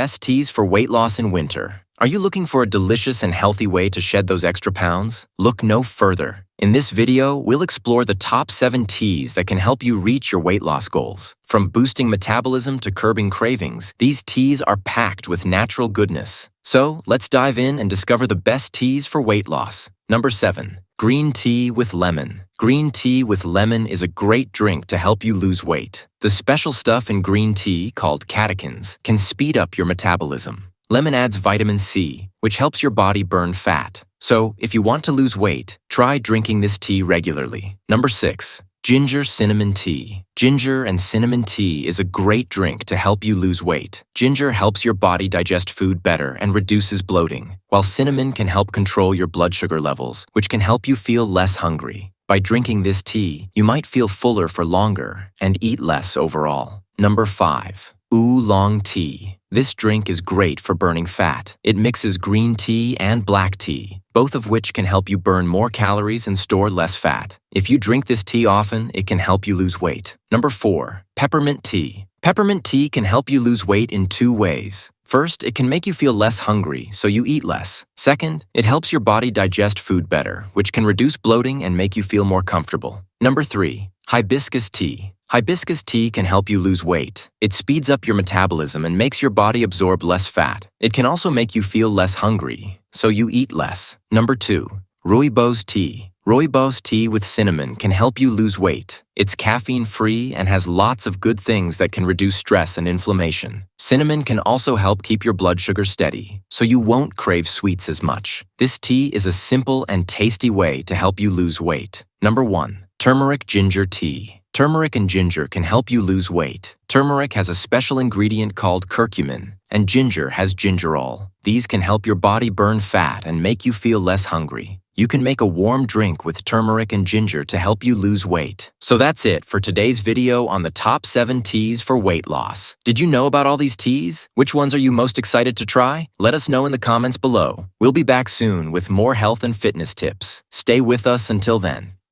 best teas for weight loss in winter. Are you looking for a delicious and healthy way to shed those extra pounds? Look no further. In this video, we'll explore the top 7 teas that can help you reach your weight loss goals. From boosting metabolism to curbing cravings, these teas are packed with natural goodness. So, let's dive in and discover the best teas for weight loss. Number 7. Green tea with lemon. Green tea with lemon is a great drink to help you lose weight. The special stuff in green tea, called catechins, can speed up your metabolism. Lemon adds vitamin C, which helps your body burn fat. So, if you want to lose weight, try drinking this tea regularly. Number 6. Ginger cinnamon tea. Ginger and cinnamon tea is a great drink to help you lose weight. Ginger helps your body digest food better and reduces bloating, while cinnamon can help control your blood sugar levels, which can help you feel less hungry. By drinking this tea, you might feel fuller for longer and eat less overall. Number 5. Oolong tea. This drink is great for burning fat. It mixes green tea and black tea, both of which can help you burn more calories and store less fat. If you drink this tea often, it can help you lose weight. Number 4. Peppermint tea. Peppermint tea can help you lose weight in 2 ways. First, it can make you feel less hungry, so you eat less. Second, it helps your body digest food better, which can reduce bloating and make you feel more comfortable. Number 3. Hibiscus tea. Hibiscus tea can help you lose weight. It speeds up your metabolism and makes your body absorb less fat. It can also make you feel less hungry, so you eat less. Number 2. Rooibos tea. Rooibos tea with cinnamon can help you lose weight. It's caffeine-free and has lots of good things that can reduce stress and inflammation. Cinnamon can also help keep your blood sugar steady, so you won't crave sweets as much. This tea is a simple and tasty way to help you lose weight. Number 1. Turmeric ginger tea. Turmeric and ginger can help you lose weight. Turmeric has a special ingredient called curcumin, and ginger has gingerol. These can help your body burn fat and make you feel less hungry. You can make a warm drink with turmeric and ginger to help you lose weight. So that's it for today's video on the top 7 teas for weight loss. Did you know about all these teas? Which ones are you most excited to try? Let us know in the comments below. We'll be back soon with more health and fitness tips. Stay with us until then.